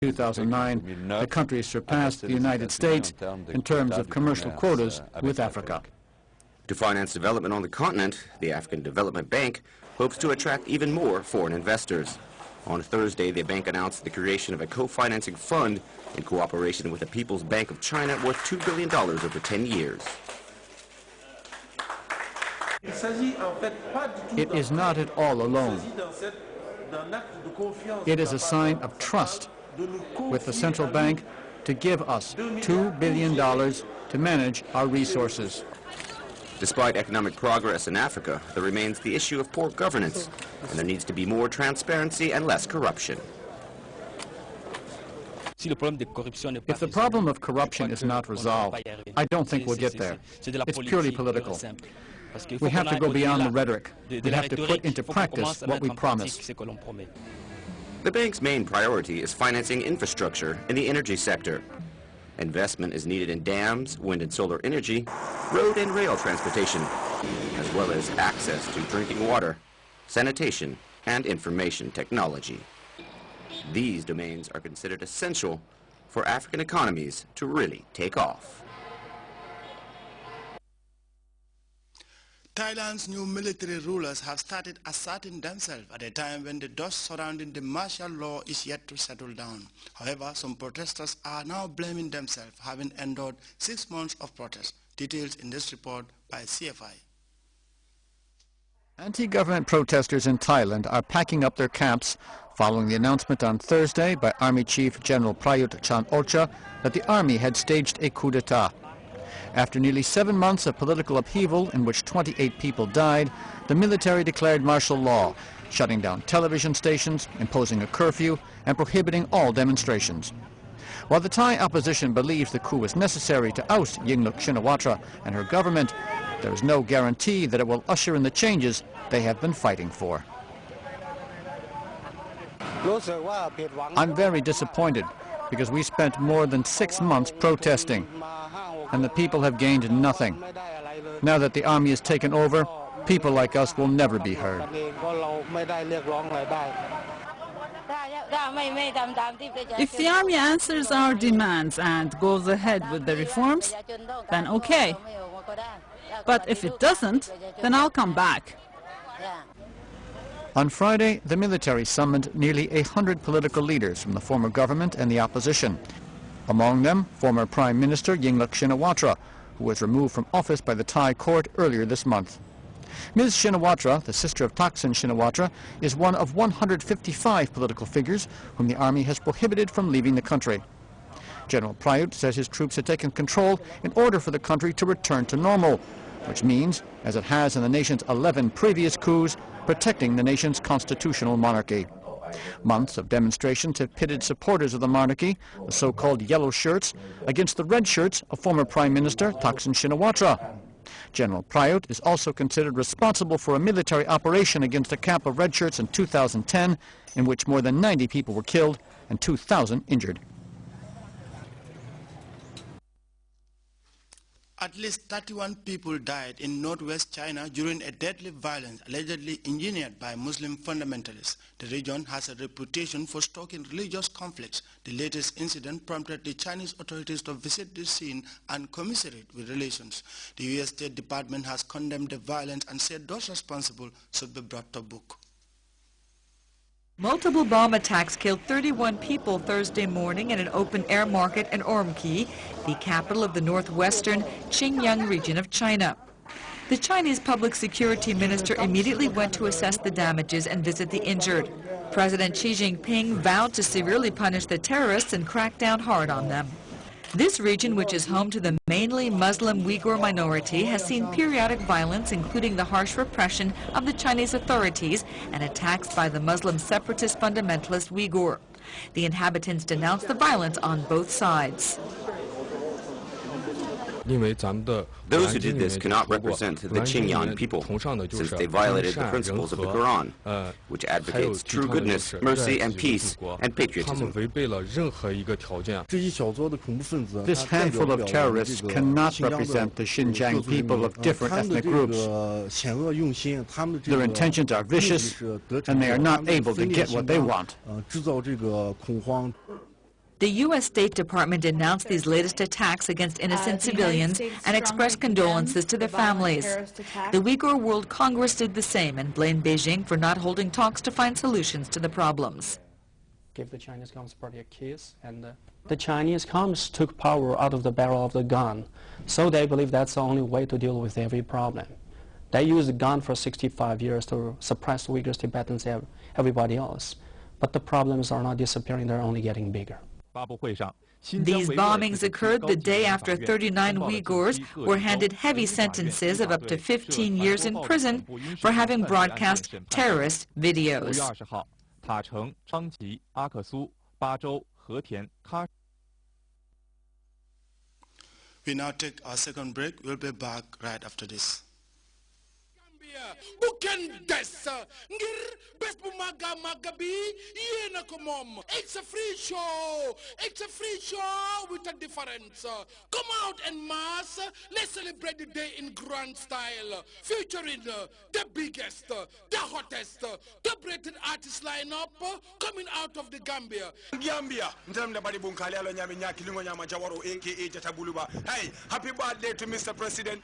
2009, the country surpassed the United States in terms of commercial quotas with Africa. To finance development on the continent, the African Development Bank hopes to attract even more foreign investors. On Thursday, the bank announced the creation of a co-financing fund in cooperation with the People's Bank of China worth $2 billion over 10 years. It is not at all alone. It is a sign of trust with the central bank to give us $2 billion to manage our resources. Despite economic progress in Africa, there remains the issue of poor governance, and there needs to be more transparency and less corruption. If the problem of corruption is not resolved, I don't think we'll get there. It's purely political. We have to go beyond the rhetoric. We have to put into practice what we promised. The bank's main priority is financing infrastructure in the energy sector. Investment is needed in dams, wind and solar energy, road and rail transportation, as well as access to drinking water, sanitation, and information technology. These domains are considered essential for African economies to really take off. Thailand's new military rulers have started asserting themselves at a time when the dust surrounding the martial law is yet to settle down. However, some protesters are now blaming themselves, having endured 6 months of protest. Details in this report by CFI. Anti-government protesters in Thailand are packing up their camps following the announcement on Thursday by Army Chief General Prayut Chan-o-cha that the army had staged a coup d'etat. After nearly 7 months of political upheaval in which 28 people died, the military declared martial law, shutting down television stations, imposing a curfew, and prohibiting all demonstrations. While the Thai opposition believes the coup was necessary to oust Yingluck Shinawatra and her government, there is no guarantee that it will usher in the changes they have been fighting for. I'm very disappointed because we spent more than 6 months protesting, and the people have gained nothing. Now that the army has taken over, people like us will never be heard. If the army answers our demands and goes ahead with the reforms, then okay. But if it doesn't, then I'll come back. On Friday, the military summoned nearly 100 political leaders from the former government and the opposition. Among them, former Prime Minister Yingluck Shinawatra, who was removed from office by the Thai court earlier this month. Ms. Shinawatra, the sister of Thaksin Shinawatra, is one of 155 political figures whom the army has prohibited from leaving the country. General Prayut says his troops had taken control in order for the country to return to normal, which means, as it has in the nation's 11 previous coups, protecting the nation's constitutional monarchy. Months of demonstrations have pitted supporters of the monarchy, the so-called yellow shirts, against the red shirts of former Prime Minister Thaksin Shinawatra. General Prayut is also considered responsible for a military operation against a camp of red shirts in 2010, in which more than 90 people were killed and 2,000 injured. At least 31 people died in northwest China during a deadly violence allegedly engineered by Muslim fundamentalists. The region has a reputation for stoking religious conflicts. The latest incident prompted the Chinese authorities to visit the scene and commiserate with relations. The U.S. State Department has condemned the violence and said those responsible should be brought to book. Multiple bomb attacks killed 31 people Thursday morning in an open-air market in Urumqi, the capital of the northwestern Xinjiang region of China. The Chinese Public Security Minister immediately went to assess the damages and visit the injured. President Xi Jinping vowed to severely punish the terrorists and crack down hard on them. This region, which is home to the mainly Muslim Uyghur minority, has seen periodic violence, including the harsh repression of the Chinese authorities and attacks by the Muslim separatist fundamentalist Uyghur. The inhabitants denounced the violence on both sides. Those who did this cannot represent the Xinjiang people, since they violated the principles of the Quran, which advocates true goodness, mercy and peace, and patriotism. This handful of terrorists cannot represent the Xinjiang people of different ethnic groups. Their intentions are vicious, and they are not able to get what they want. The U.S. State Department denounced these latest attacks against innocent civilians and expressed condolences to their families. The Uyghur World Congress did the same and blamed Beijing for not holding talks to find solutions to the problems. Give the Chinese Communist Party a kiss, and the Chinese Communists took power out of the barrel of the gun, so they believe that's the only way to deal with every problem. They used the gun for 65 years to suppress Uyghurs, Tibetans, everybody else. But the problems are not disappearing, they're only getting bigger. These bombings occurred the day after 39 Uyghurs were handed heavy sentences of up to 15 years in prison for having broadcast terrorist videos. We now take our second break. We'll be back right after this. It's a free show. It's a free show with a difference. Come out en masse. Let's celebrate the day in grand style, featuring the biggest, the hottest, top-rated artist lineup coming out of the Gambia. Hey, happy birthday to Mr. President.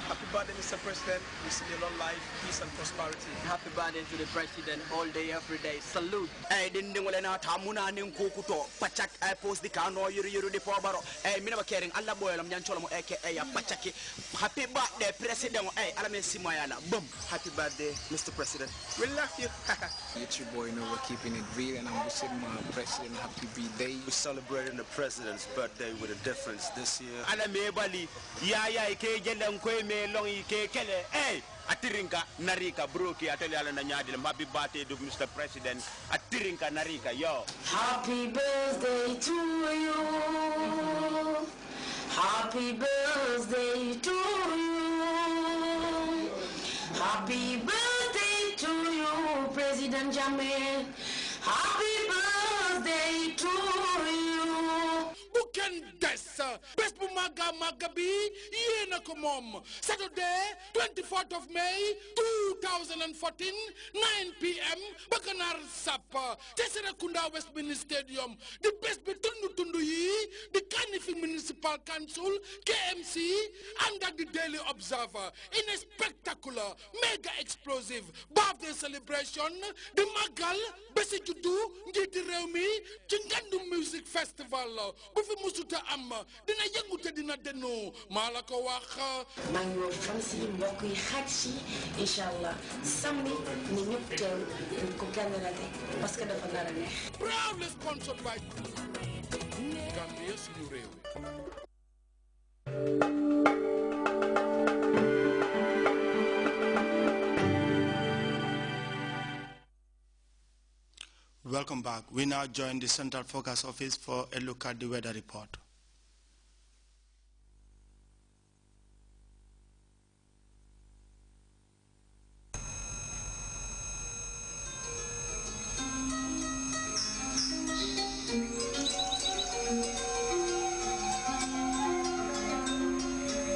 Happy birthday, Mr. President. We see you long life, peace and prosperity. Happy birthday to the President all day, every day. Salute. Hey, na tamuna ninkukuto. Pachak I post the kano yuru de pobaro. Hey, minaba caring Allah boy lam yanchola mo aka pachaki. Happy birthday, President. Hey, alame simayana. Boom. Happy birthday, Mr. President. We love you. It's your boy, we're keeping it real, and I'm wishing my President happy birthday. We're celebrating the President's birthday with a difference this year. Alame bali. Ya ike jendam kwe me long ike kele. Hey. Atirinka narika broki ateli ala nanyadi happy birthday to Mr. President. Atirinka narika yo. Happy birthday to you. Happy birthday to you. Happy birthday to you, President Jammeh. Happy birthday to you. Best Maga Magabi, Yena Komom. Saturday, 24th of May, 2014, 9 p.m. Bakanar Sapa, Tesserakunda Westminster Stadium. The best Betundu Tunduyi, the Kanifi Municipal Council, KMC, under the Daily Observer, in a spectacular, mega explosive birthday celebration, the Magal, Besijudu, Njiti Reumi, Chingandu Music Festival, Bufi Musuta Amma, Dina Yangute Dina Denu, Malako Waka. Mango Fancy, Moki Hachi, Inshallah, Sami, Ninukel, and Kokanarade, Pascada Fanarane. Proudly sponsored by Gambia Sinureo. Welcome back. We now join the Central Focus Office for a look at the weather report.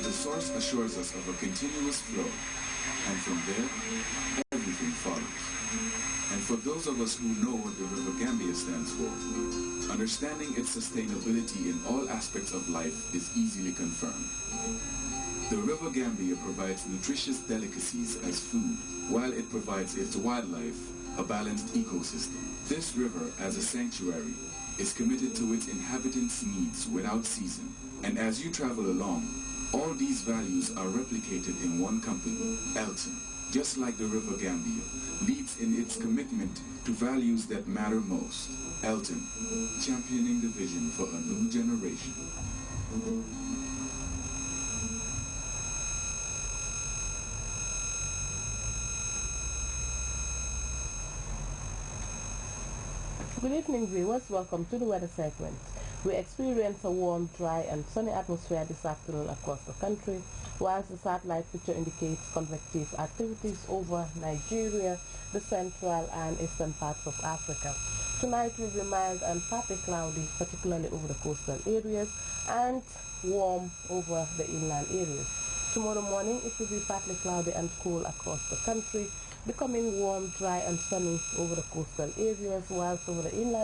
The source assures us of a continuous flow, and from there, everything follows. And for those of us who know what the River Gambia stands for, understanding its sustainability in all aspects of life is easily confirmed. The River Gambia provides nutritious delicacies as food, while it provides its wildlife a balanced ecosystem. This river, as a sanctuary, is committed to its inhabitants' needs without season. And as you travel along, all these values are replicated in one company, Elton. Just like the River Gambia, leads in its commitment to values that matter most. Elton, championing the vision for a new generation. Good evening, viewers. Welcome to the weather segment. We experience a warm, dry and sunny atmosphere this afternoon across the country, whilst the satellite picture indicates convective activities over Nigeria, the central and eastern parts of Africa. Tonight will be mild and partly cloudy, particularly over the coastal areas, and warm over the inland areas. Tomorrow morning it will be partly cloudy and cool across the country, becoming warm, dry and sunny over the coastal areas, whilst over the inland